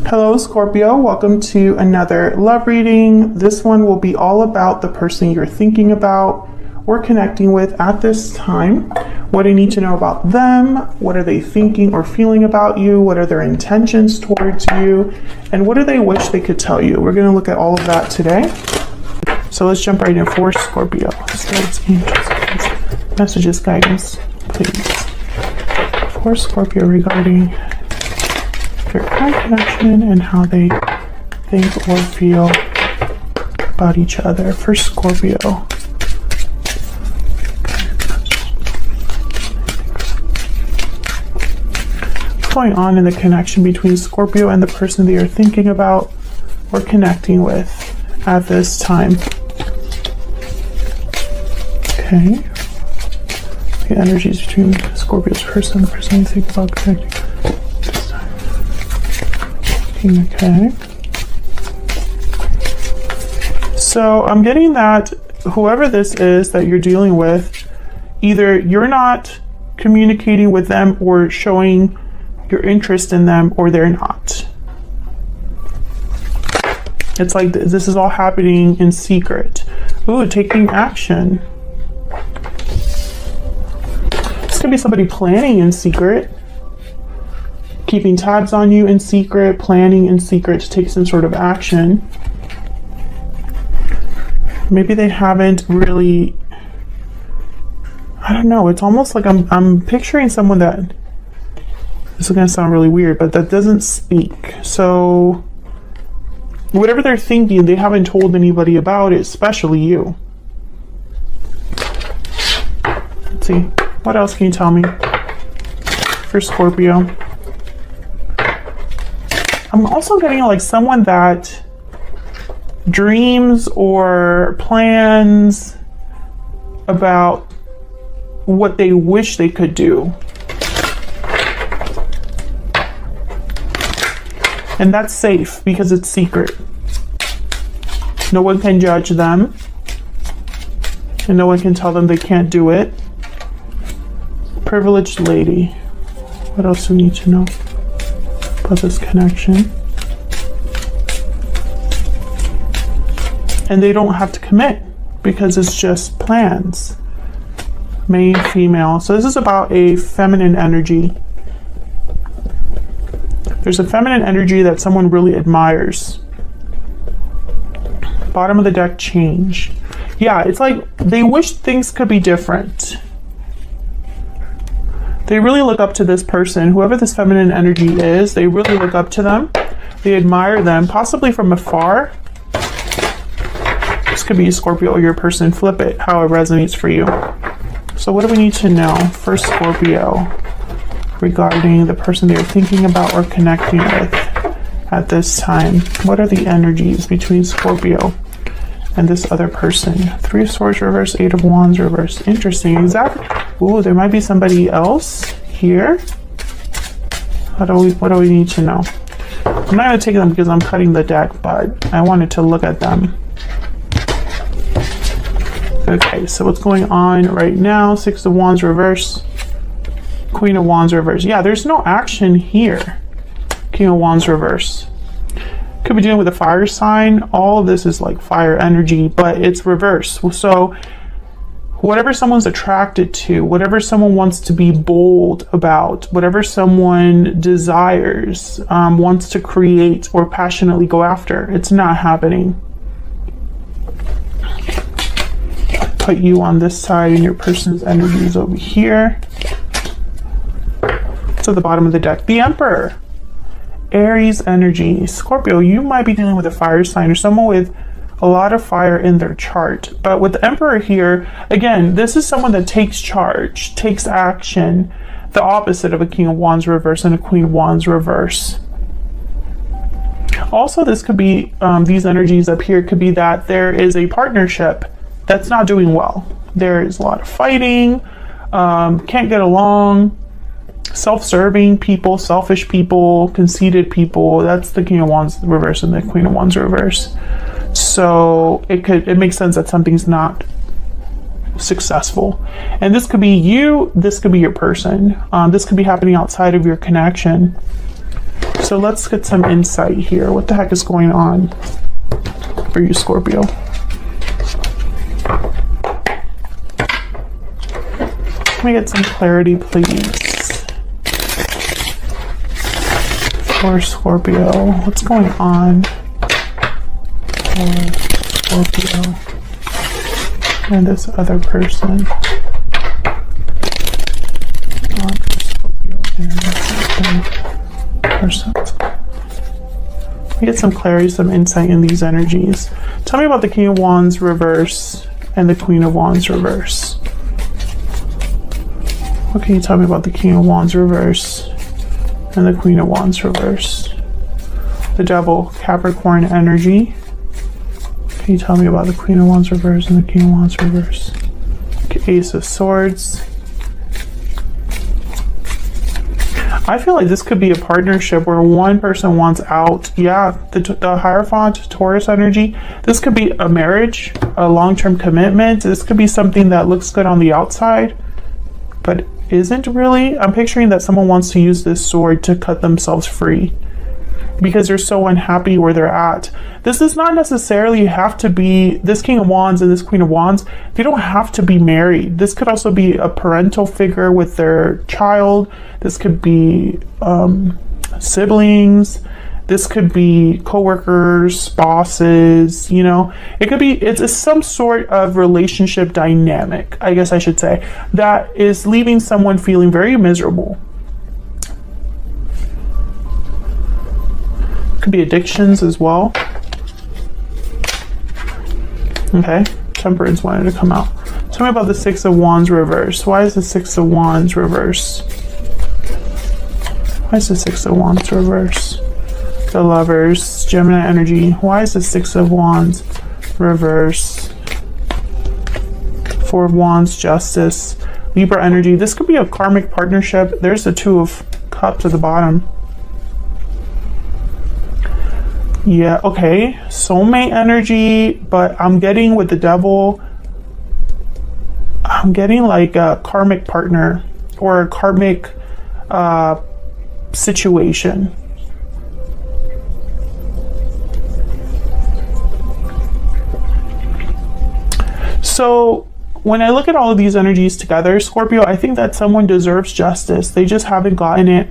Hello, Scorpio. Welcome to another love reading. This one will be all about the person you're thinking about or connecting with at this time. What do you need to know about them? What are they thinking or feeling about you? What are their intentions towards you? And what do they wish they could tell you? We're going to look at all of that today. So let's jump right in for Scorpio. Spirits, angels, messages, guidance, please. For Scorpio regarding their current connection and how they think or feel about each other. For Scorpio. What's going on in the connection between Scorpio and the person they are thinking about or connecting with at this time? Okay. The energies between Scorpio's person and the person you think about connecting. Okay. So I'm getting that whoever this is that you're dealing with, either you're not communicating with them or showing your interest in them, or they're not. It's like this is all happening in secret. Ooh, taking action. This could be somebody planning in secret. Keeping tabs on you in secret, planning in secret to take some sort of action. Maybe they haven't really, I don't know, it's almost like I'm picturing someone that, this is gonna sound really weird, but that doesn't speak. So whatever they're thinking, they haven't told anybody about it, especially you. Let's see, what else can you tell me for Scorpio? I'm also getting like someone that dreams or plans about what they wish they could do. And that's safe because it's secret. No one can judge them. And no one can tell them they can't do it. Privileged lady. What else do we need to know about this connection? And they don't have to commit because it's just plans. Male, female. So this is about a feminine energy. There's a feminine energy that someone really admires. Bottom of the deck, change. Yeah, it's like they wish things could be different. They really look up to this person, whoever this feminine energy is. They really look up to them. They admire them, possibly from afar. This could be a Scorpio or your person. Flip it how it resonates for you. So what do we need to know for Scorpio regarding the person they're thinking about or connecting with at this time? What are the energies between Scorpio and this other person? Three of Swords reverse, Eight of Wands reverse. Interesting. Exactly. Ooh, there might be somebody else here. What do we need to know? I'm not going to take them because I'm cutting the deck, but I wanted to look at them. Okay, so what's going on right now? Six of Wands reverse, Queen of Wands reverse. Yeah, there's no action here. King of Wands reverse. Could be dealing with a fire sign. All of this is like fire energy, but it's reverse. So whatever someone's attracted to, whatever someone wants to be bold about, whatever someone desires, wants to create or passionately go after, it's not happening. Put you on this side and your person's energy is over here. So the bottom of the deck, the Emperor. Aries energy. Scorpio, you might be dealing with a fire sign or someone with a lot of fire in their chart. But with the Emperor here, again, this is someone that takes charge, takes action, the opposite of a King of Wands reverse and a Queen of Wands reverse. Also, this could be, these energies up here could be that there is a partnership that's not doing well. There is a lot of fighting, can't get along, self-serving people, selfish people, conceited people. That's the King of Wands reverse and the Queen of Wands reverse. So it makes sense that something's not successful. And this could be you, this could be your person. This could be happening outside of your connection. So let's get some insight here. What the heck is going on for you, Scorpio? Let me get some clarity, please. For Scorpio, what's going on for Scorpio and this other person? We get some clarity, some insight in these energies. Tell me about the King of Wands reverse and the Queen of Wands reverse. What can you tell me about the King of Wands reverse and the Queen of Wands reverse? The Devil, Capricorn energy. Can you tell me about the Queen of Wands reverse and the King of Wands reverse? Ace of Swords. I feel like this could be a partnership where one person wants out. Yeah, the Hierophant, Taurus energy. This could be a marriage, a long-term commitment. This could be something that looks good on the outside, but isn't really. I'm picturing that someone wants to use this sword to cut themselves free because they're so unhappy where they're at. This does not necessarily have to be, this King of Wands and this Queen of Wands, they don't have to be married. This could also be a parental figure with their child. This could be siblings. This could be co-workers, bosses, you know. It could be, it's some sort of relationship dynamic, I guess I should say, that is leaving someone feeling very miserable. Could be addictions as well. Okay, Temperance wanted to come out. Tell me about the Six of Wands reverse. Why is the Six of Wands reverse? Why is the Six of Wands reverse? The Lovers, Gemini energy. Why is the Six of Wands reverse? Four of Wands, Justice, Libra energy. This could be a karmic partnership. There's the Two of Cups at the bottom. Yeah, okay, soulmate energy, but I'm getting with the Devil, I'm getting like a karmic partner or a karmic situation. So when I look at all of these energies together, Scorpio, I think that someone deserves justice. They just haven't gotten it.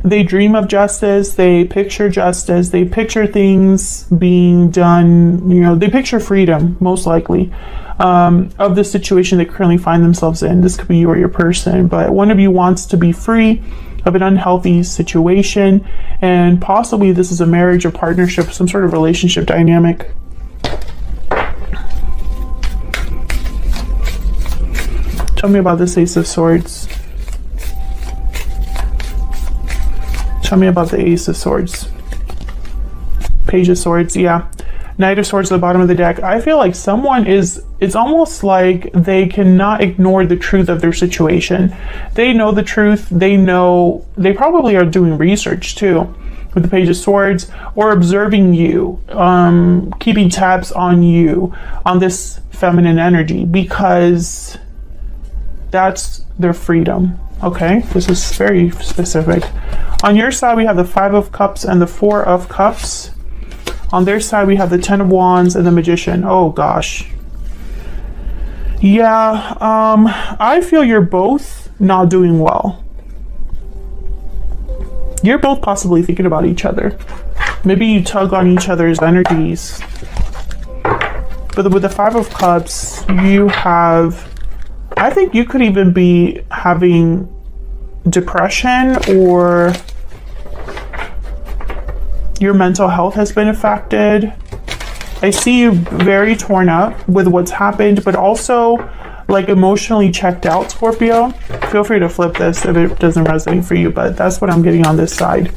They dream of justice, they picture justice, they picture things being done, you know, they picture freedom, most likely, of the situation they currently find themselves in. This could be you or your person, but one of you wants to be free of an unhealthy situation, and possibly this is a marriage or partnership, some sort of relationship dynamic. Tell me about this Ace of Swords. Tell me about the Ace of Swords. Page of Swords, yeah. Knight of Swords at the bottom of the deck. I feel like someone is, it's almost like they cannot ignore the truth of their situation. They know the truth. They know, they probably are doing research too with the Page of Swords, or observing you, keeping tabs on you, on this feminine energy, because that's their freedom. Okay, this is very specific. On your side, we have the Five of Cups and the Four of Cups. On their side, we have the Ten of Wands and the Magician. Oh gosh. Yeah, I feel you're both not doing well. You're both possibly thinking about each other. Maybe you tug on each other's energies. But with the Five of Cups, you have, I think you could even be having depression, or your mental health has been affected. I see you very torn up with what's happened, but also like emotionally checked out, Scorpio. Feel free to flip this if it doesn't resonate for you, but that's what I'm getting on this side.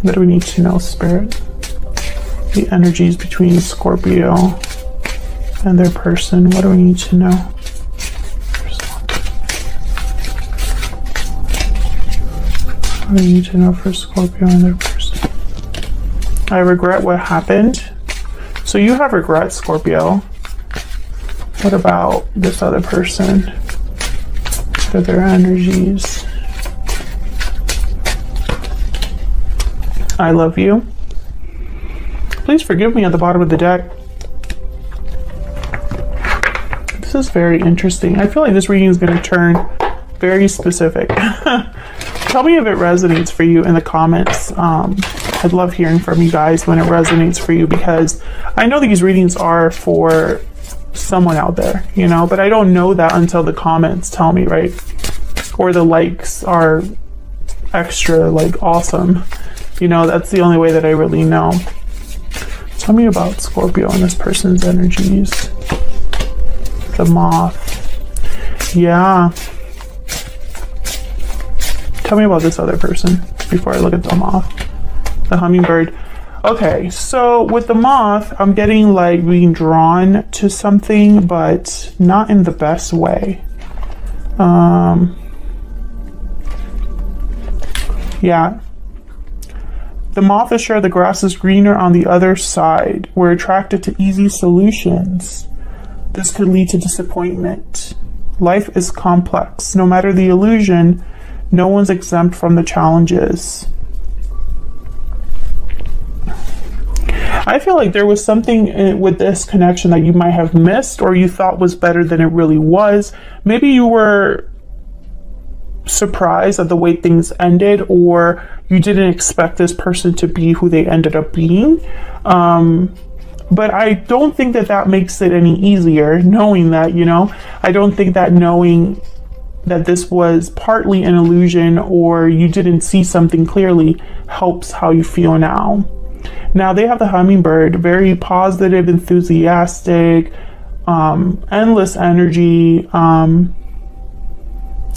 What do we need to know, Spirit? The energies between Scorpio and their person. What do we need to know? What do you need to know for Scorpio and their person? I regret what happened. So you have regret, Scorpio. What about this other person? What are their energies? I love you. Please forgive me at the bottom of the deck. This is very interesting. I feel like this reading is going to turn very specific. Tell me if it resonates for you in the comments. I'd love hearing from you guys when it resonates for you, because I know these readings are for someone out there, you know, but I don't know that until the comments tell me, right? Or the likes are extra, like, awesome. You know, that's the only way that I really know. Tell me about Scorpio and this person's energies. The moth. Yeah. Tell me about this other person before I look at the moth. The hummingbird. Okay, so with the moth, I'm getting like being drawn to something, but not in the best way. Yeah. The moth is sure the grass is greener on the other side. We're attracted to easy solutions. This could lead to disappointment. Life is complex. No matter the illusion, no one's exempt from the challenges. I feel like there was something with this connection that you might have missed, or you thought was better than it really was. Maybe you were surprised at the way things ended, or you didn't expect this person to be who they ended up being. But I don't think that that makes it any easier, knowing that, you know. I don't think that knowing that this was partly an illusion, or you didn't see something clearly, helps how you feel now. Now they have the hummingbird, very positive, enthusiastic, endless energy.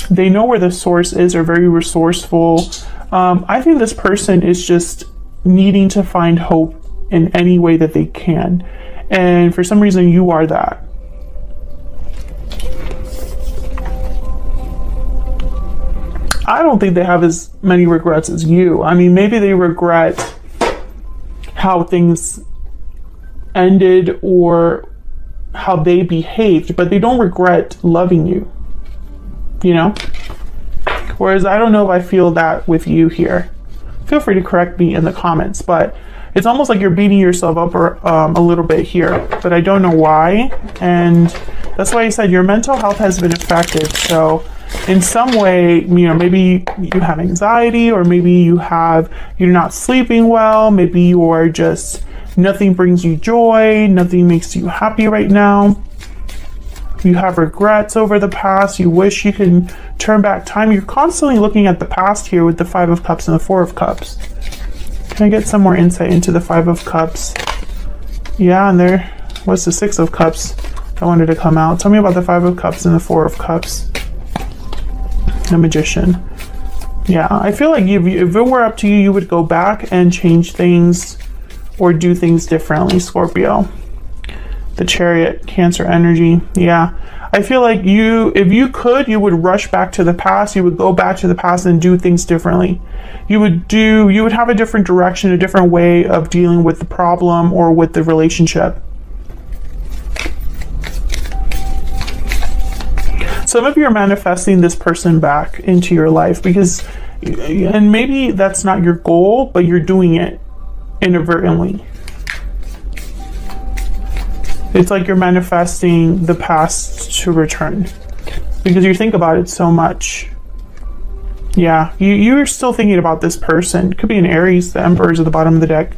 They know where the source is, are very resourceful. I think this person is just needing to find hope in any way that they can. And for some reason, you are that. I don't think they have as many regrets as you. I mean, maybe they regret how things ended or how they behaved, but they don't regret loving you, you know? Whereas I don't know if I feel that with you here. Feel free to correct me in the comments, but it's almost like you're beating yourself up a little bit here, but I don't know why. And that's why I said your mental health has been affected. So in some way, you know, maybe you have anxiety, or maybe you're not sleeping well. Maybe you're just, nothing brings you joy. Nothing makes you happy right now. You have regrets over the past. You wish you could turn back time. You're constantly looking at the past here with the Five of Cups and the Four of Cups. Can I get some more insight into the Five of Cups? Yeah, and there was the Six of Cups that wanted to come out. Tell me about the Five of Cups and the Four of Cups. The Magician. Yeah, I feel like if it were up to you, you would go back and change things or do things differently, Scorpio. The Chariot, Cancer energy. Yeah, I feel like if you could, you would rush back to the past. You would go back to the past and do things differently. You would have a different direction, a different way of dealing with the problem or with the relationship. Some of you are manifesting this person back into your life and maybe that's not your goal, but you're doing it inadvertently. It's like you're manifesting the past to return because you think about it so much. Yeah, you're still thinking about this person. It could be an Aries, the Emperor's at the bottom of the deck.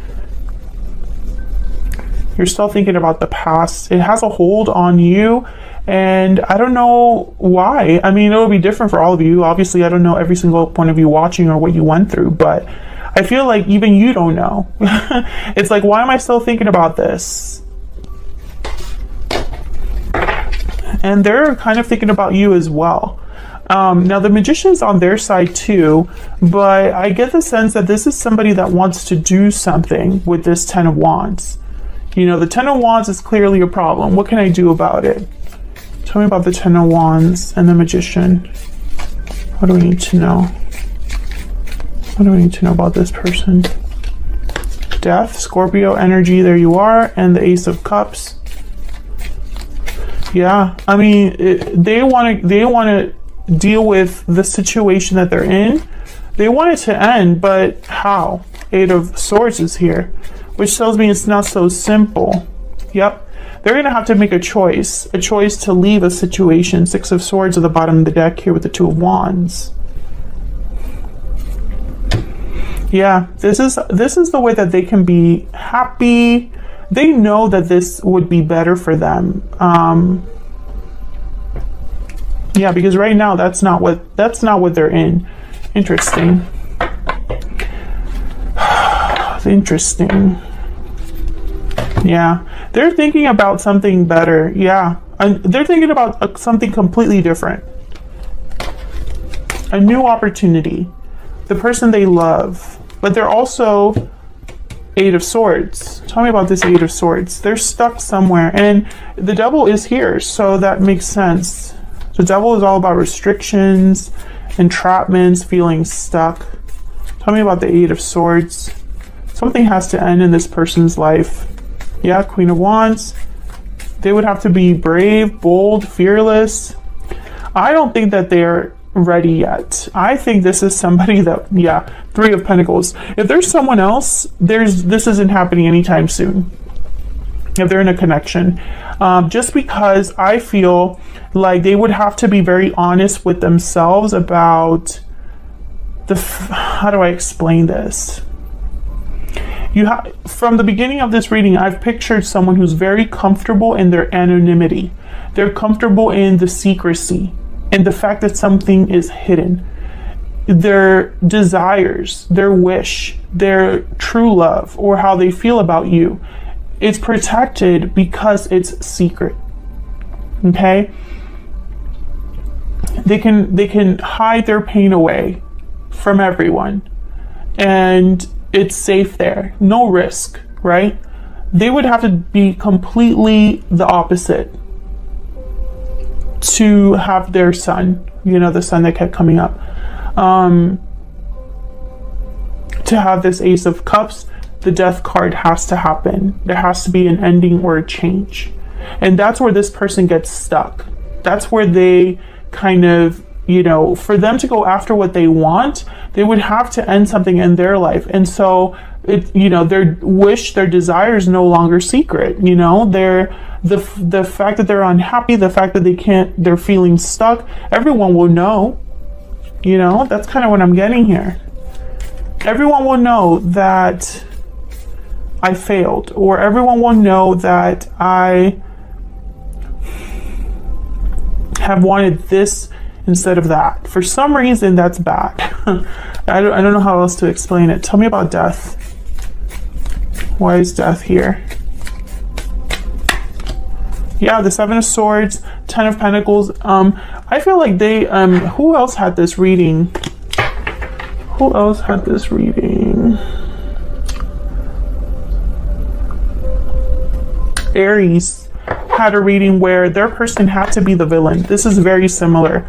You're still thinking about the past. It has a hold on you, and I don't know why. I mean, it'll be different for all of you. Obviously, I don't know every single point of you watching or what you went through, but I feel like even you don't know. It's like, why am I still thinking about this? And they're kind of thinking about you as well. Now the Magician's on their side too, but I get the sense that this is somebody that wants to do something with this Ten of Wands. You know, the Ten of Wands is clearly a problem. What can I do about it? Tell me about the Ten of Wands and the Magician. What do we need to know? What do we need to know about this person? Death, Scorpio energy, there you are, and the Ace of Cups. Yeah, I mean, they want to deal with the situation that they're in. They want it to end, but how? Eight of Swords is here, which tells me it's not so simple. Yep. They're going to have to make a choice to leave a situation. Six of Swords at the bottom of the deck here with the Two of Wands. Yeah, this is the way that they can be happy. They know that this would be better for them. Yeah, because right now that's not what they're in. Interesting. Interesting. Yeah, they're thinking about something better. Yeah, and they're thinking about something completely different. A new opportunity. The person they love. But they're also Eight of Swords. Tell me about this Eight of Swords. They're stuck somewhere. And the Devil is here, so that makes sense. The Devil is all about restrictions, entrapments, feeling stuck. Tell me about the Eight of Swords. Something has to end in this person's life. Yeah, Queen of Wands. They would have to be brave, bold, fearless. I don't think that they're ready yet. I think this is somebody that, yeah, Three of Pentacles. If there's someone else, this isn't happening anytime soon. If they're in a connection. Just because I feel like they would have to be very honest with themselves about how do I explain this? From the beginning of this reading, I've pictured someone who's very comfortable in their anonymity. They're comfortable in the secrecy and the fact that something is hidden. Their desires, their wish, their true love, or how they feel about you, it's protected because it's secret. Okay? They can hide their pain away from everyone. And it's safe there. No risk, right? They would have to be completely the opposite to have their son, the son that kept coming up. To have this Ace of Cups, the Death card has to happen. There has to be an ending or a change. And that's where this person gets stuck. That's where they kind of, for them to go after what they want, they would have to end something in their life. And so, their wish, their desire is no longer secret. The fact that they're unhappy, the fact that they're feeling stuck, everyone will know. That's kind of what I'm getting here. Everyone will know that I failed, or everyone will know that I have wanted this instead of that. For some reason, that's bad. I don't know how else to explain it. Tell me about death. Why is death here? Yeah, the Seven of Swords, Ten of Pentacles. I feel like they, who else had this reading? Who else had this reading? Aries had a reading where their person had to be the villain. This is very similar.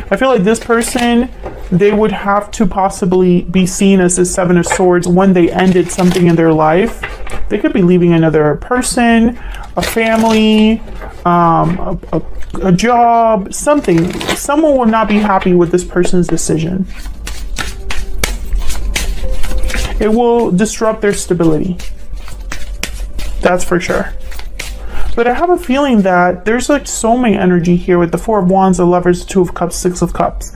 I feel like this person, they would have to possibly be seen as the Seven of Swords when they ended something in their life. They could be leaving another person, a family, a job, something. Someone will not be happy with this person's decision. It will disrupt their stability. That's for sure. But I have a feeling that there's like soulmate energy here with the Four of Wands, the Lovers, Two of Cups, Six of Cups.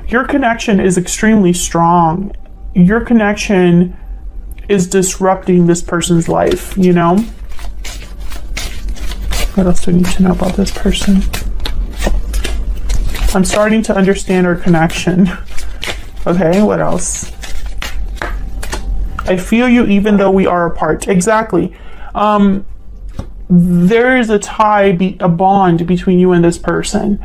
Your connection is extremely strong. Your connection is disrupting this person's life, What else do I need to know about this person? I'm starting to understand our connection. Okay, what else? I feel you even though we are apart. Exactly. There is a tie, a bond between you and this person.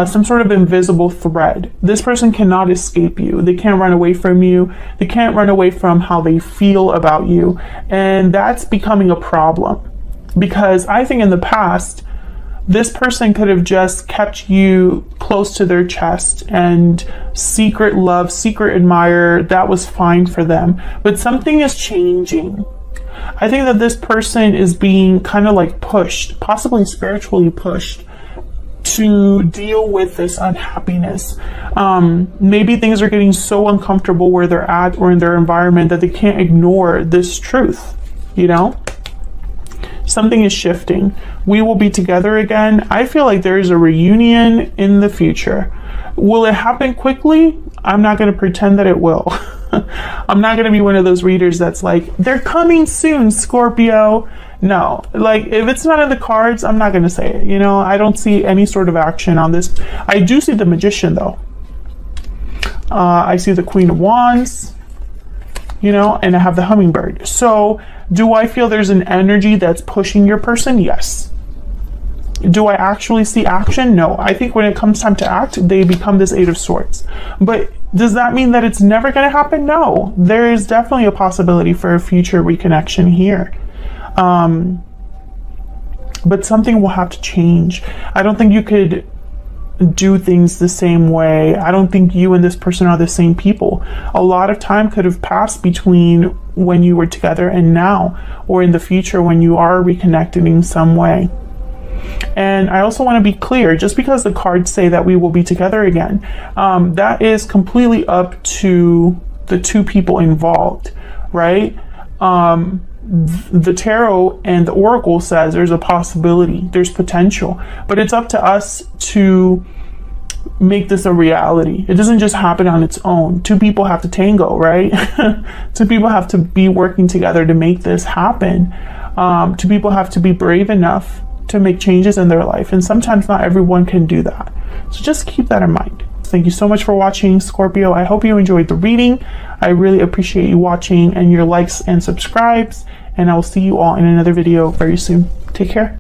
Some sort of invisible thread. This person cannot escape you. They can't run away from you. They can't run away from how they feel about you. And that's becoming a problem. Because I think in the past, this person could have just kept you close to their chest and secret love, secret admire. That was fine for them. But something is changing. I think that this person is being kind of like pushed, possibly spiritually pushed, to deal with this unhappiness. Maybe things are getting so uncomfortable where they're at or in their environment that they can't ignore this truth, you know? Something is shifting. We will be together again. I feel like there is a reunion in the future. Will it happen quickly? I'm not going to pretend that it will. I'm not going to be one of those readers that's like, they're coming soon, Scorpio. No, like if it's not in the cards, I'm not going to say it. You know, I don't see any sort of action on this. I do see the Magician though. I see the Queen of Wands, you know, and I have the Hummingbird. So do I feel there's an energy that's pushing your person? Yes. Do I actually see action? No. I think when it comes time to act, they become this Eight of Swords. But does that mean that it's never going to happen? No. There is definitely a possibility for a future reconnection here. But something will have to change. I don't think you could do things the same way. I don't think you and this person are the same people. A lot of time could have passed between when you were together and now, or in the future when you are reconnected in some way. And I also want to be clear, just because the cards say that we will be together again, that is completely up to the two people involved, right? The tarot and the oracle says there's a possibility, there's potential, but it's up to us to make this a reality. It doesn't just happen on its own. Two people have to tango, right? Two people have to be working together to make this happen. Two people have to be brave enough to make changes in their life, and sometimes not everyone can do that. So just keep that in mind. Thank you so much for watching, Scorpio. I hope you enjoyed the reading. I really appreciate you watching and your likes and subscribes, and I will see you all in another video very soon. Take care.